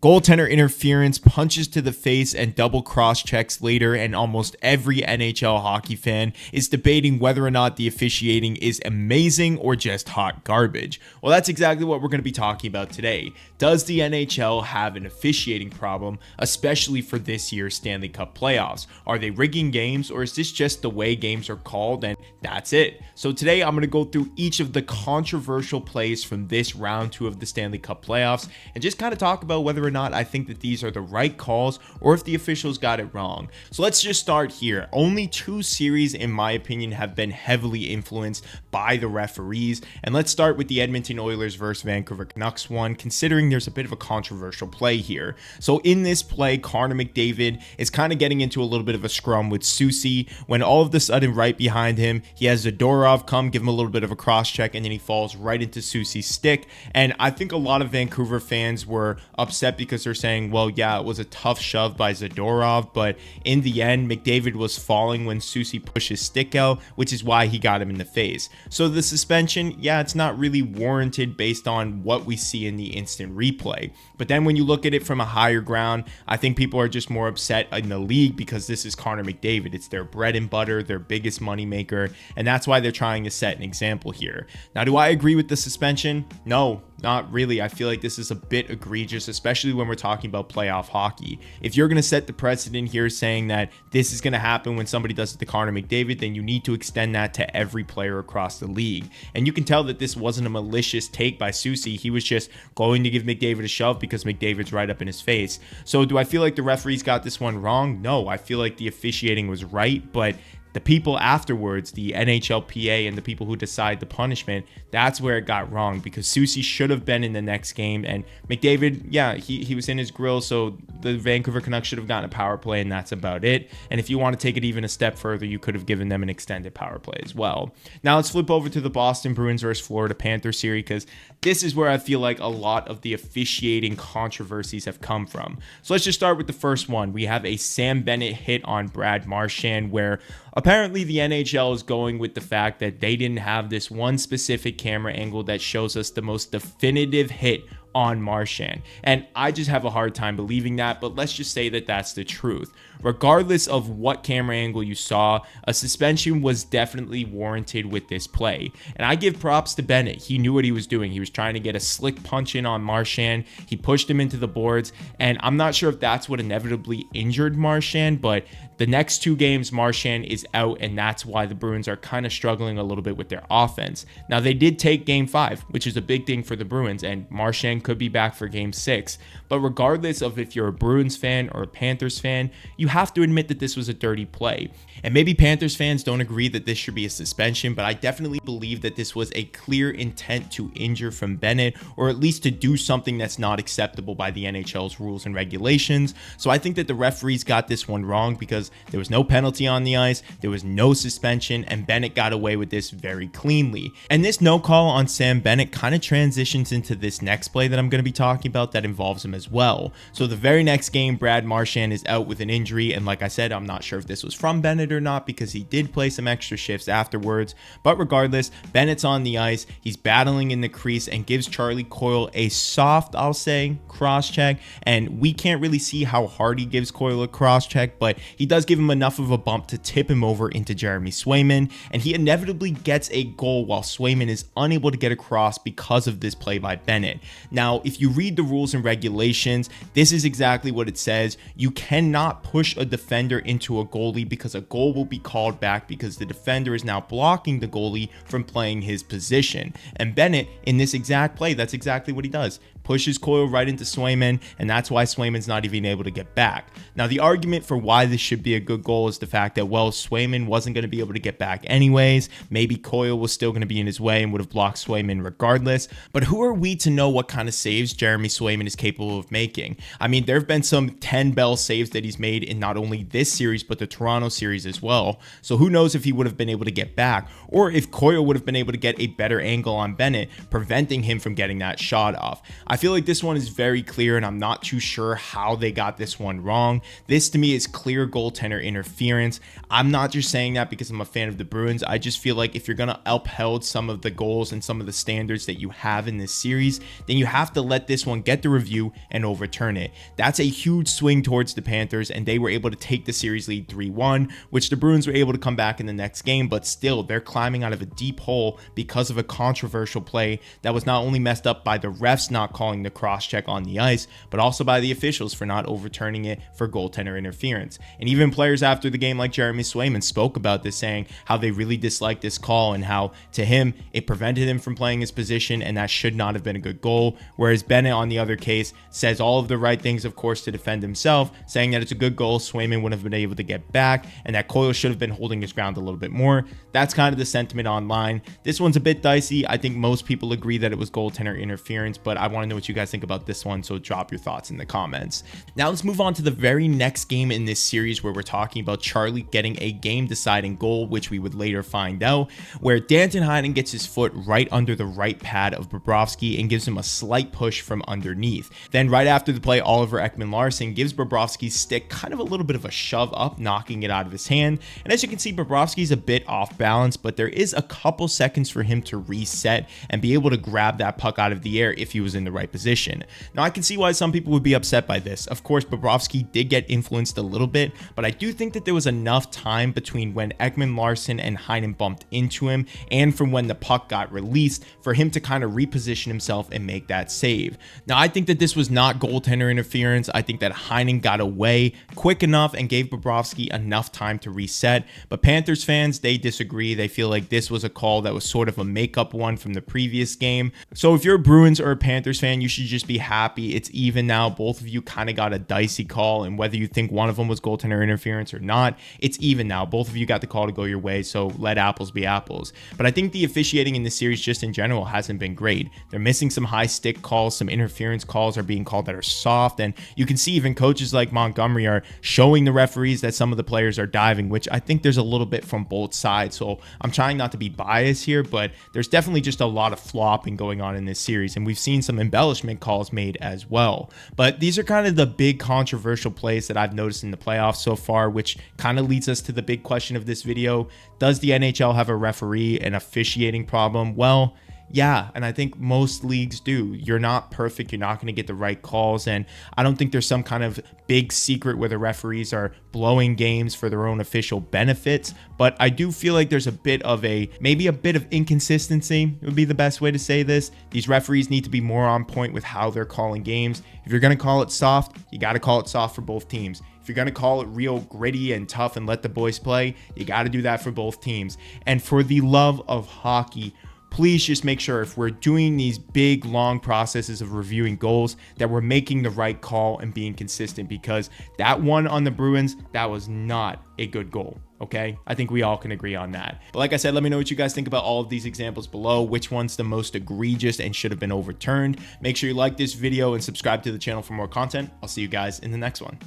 Goaltender interference, punches to the face, and double cross checks later, and almost every NHL hockey fan is debating whether or not the officiating is amazing or just hot garbage. Well, that's exactly what we're going to be talking about today. Does the NHL have an officiating problem, especially for this year's Stanley Cup playoffs? Are they rigging games, or is this just the way games are called and that's it? So today I'm going to go through each of the controversial plays from this round 2 of the Stanley Cup playoffs and just kind of talk about whether or not I think that these are the right calls or if the officials got it wrong. So let's just start here. Only 2 series, in my opinion, have been heavily influenced by the referees, and let's start with the Edmonton Oilers versus Vancouver Canucks one, considering there's a bit of a controversial play here. So in this play, Connor McDavid is kind of getting into a little bit of a scrum with Soucy when all of a sudden right behind him, he has Zadorov come give him a little bit of a cross check, and then he falls right into Soucy's stick. And I think a lot of Vancouver fans were upset because they're saying, well, yeah, it was a tough shove by Zadorov, but in the end, McDavid was falling when Soucy pushed his stick out, which is why he got him in the face. So the suspension, yeah, it's not really warranted based on what we see in the instant replay. But then when you look at it from a higher ground, I think people are just more upset in the league because this is Connor McDavid. It's their bread and butter, their biggest moneymaker, and that's why they're trying to set an example here. Now, do I agree with the suspension? No, not really. I feel like this is a bit egregious, especially when we're talking about playoff hockey. If you're going to set the precedent here saying that this is going to happen when somebody does it to Connor McDavid, then you need to extend that to every player across the league. And you can tell that this wasn't a malicious take by Soucy. He was just going to give McDavid a shove because McDavid's right up in his face. So do I feel like the referees got this one wrong? No, I feel like the officiating was right, but the people afterwards, the NHLPA and the people who decide the punishment, that's where it got wrong, because Soucy should have been in the next game, and McDavid, yeah, he was in his grill, so the Vancouver Canucks should have gotten a power play, and that's about it. And if you want to take it even a step further, you could have given them an extended power play as well. Now let's flip over to the Boston Bruins versus Florida Panthers series, because this is where I feel like a lot of the officiating controversies have come from. So let's just start with the first one. We have a Sam Bennett hit on Brad Marchand, where apparently the NHL is going with the fact that they didn't have this one specific camera angle that shows us the most definitive hit on Marchand. And I just have a hard time believing that, but let's just say that that's the truth. Regardless of what camera angle you saw, a suspension was definitely warranted with this play. And I give props to Bennett. He knew what he was doing. He was trying to get a slick punch in on Marchand. He pushed him into the boards, and I'm not sure if that's what inevitably injured Marchand, but the next 2 games, Marchand is out, and that's why the Bruins are kind of struggling a little bit with their offense. Now, they did take Game 5, which is a big thing for the Bruins, and Marchand could be back for Game 6. But regardless of if you're a Bruins fan or a Panthers fan, you have to admit that this was a dirty play. And maybe Panthers fans don't agree that this should be a suspension, but I definitely believe that this was a clear intent to injure from Bennett, or at least to do something that's not acceptable by the NHL's rules and regulations. So I think that the referees got this one wrong, because there was no penalty on the ice, there was no suspension, and Bennett got away with this very cleanly. And this no call on Sam Bennett kind of transitions into this next play that I'm going to be talking about that involves him as well. So the very next game, Brad Marchand is out with an injury, and like I said, I'm not sure if this was from Bennett or not, because he did play some extra shifts afterwards. But regardless, Bennett's on the ice, he's battling in the crease, and gives Charlie Coyle a soft, I'll say, cross check. And we can't really see how hard he gives Coyle a cross check, but he does give him enough of a bump to tip him over into Jeremy Swayman, and he inevitably gets a goal while Swayman is unable to get across because of this play by Bennett. Now, if you read the rules and regulations, this is exactly what it says. You cannot push a defender into a goalie, because a goal will be called back because the defender is now blocking the goalie from playing his position. And Bennett, in this exact play, that's exactly what he does. Pushes Coyle right into Swayman, and that's why Swayman's not even able to get back. Now, the argument for why this should be a good goal is the fact that, well, Swayman wasn't going to be able to get back anyways. Maybe Coyle was still going to be in his way and would have blocked Swayman regardless. But who are we to know what kind of saves Jeremy Swayman is capable of making? I mean, there have been some 10 bell saves that he's made in not only this series, but the Toronto series as well. So who knows if he would have been able to get back, or if Coyle would have been able to get a better angle on Bennett, preventing him from getting that shot off. I feel like this one is very clear, and I'm not too sure how they got this one wrong. This to me is clear goaltender interference. I'm not just saying that because I'm a fan of the Bruins. I just feel like if you're going to uphold some of the goals and some of the standards that you have in this series, then you have to let this one get the review and overturn it. That's a huge swing towards the Panthers, and they were able to take the series lead 3-1, which the Bruins were able to come back in the next game, but still they're climbing out of a deep hole because of a controversial play that was not only messed up by the refs not calling the cross-check on the ice, but also by the officials for not overturning it for goaltender interference. And even players after the game like Jeremy Swayman spoke about this, saying how they really disliked this call and how to him it prevented him from playing his position and that should not have been a good goal. Whereas Bennett on the other case says all of the right things, of course, to defend himself, saying that it's a good goal, Swayman wouldn't have been able to get back, and that Coyle should have been holding his ground a little bit more. That's kind of the sentiment online. This one's a bit dicey. I think most people agree that it was goaltender interference, but I want to know what you guys think about this one, so drop your thoughts in the comments. Now let's move on to the very next game in this series, where we're talking about Charlie getting a game-deciding goal, which we would later find out, where Danton Heinen gets his foot right under the right pad of Bobrovsky and gives him a slight push from underneath. Then right after the play, Oliver Ekman-Larsson gives Bobrovsky's stick kind of a little bit of a shove up, knocking it out of his hand. And as you can see, Bobrovsky's a bit off balance, but there is a couple seconds for him to reset and be able to grab that puck out of the air if he was in the right position. Now I can see why some people would be upset by this. Of course, Bobrovsky did get influenced a little bit, but I do think that there was enough time between when Ekman-Larsson and Heinen bumped into him and from when the puck got released for him to kind of reposition himself and make that save. Now I think that this was not goaltender interference. I think that Heinen got away quick enough and gave Bobrovsky enough time to reset, but Panthers fans, they disagree. They feel like this was a call that was sort of a makeup one from the previous game. So if you're a Bruins or a Panthers fan, you should just be happy it's even now. Both of you kind of got a dicey call, and whether you think one of them was goaltender interference or not, it's even now. Both of you got the call to go your way, so let apples be apples. But I think the officiating in this series just in general hasn't been great. They're missing some high stick calls, some interference calls are being called that are soft, and you can see even coaches like Montgomery are showing the referees that some of the players are diving, which I think there's a little bit from both sides. So I'm trying not to be biased here, but there's definitely just a lot of flopping going on in this series, and we've seen some embellishment calls made as well. But these are kind of the big controversial plays that I've noticed in the playoffs so far, which kind of leads us to the big question of this video. Does the NHL have a referee and officiating problem? Well, yeah, and I think most leagues do. You're not perfect. You're not going to get the right calls, and I don't think there's some kind of big secret where the referees are blowing games for their own official benefits, but I do feel like there's maybe a bit of inconsistency would be the best way to say this. These referees need to be more on point with how they're calling games. If you're going to call it soft, you got to call it soft for both teams. If you're going to call it real gritty and tough and let the boys play, you got to do that for both teams. And for the love of hockey, please just make sure if we're doing these big, long processes of reviewing goals that we're making the right call and being consistent, because that one on the Bruins, that was not a good goal. Okay, I think we all can agree on that. But like I said, let me know what you guys think about all of these examples below. Which one's the most egregious and should have been overturned? Make sure you like this video and subscribe to the channel for more content. I'll see you guys in the next one.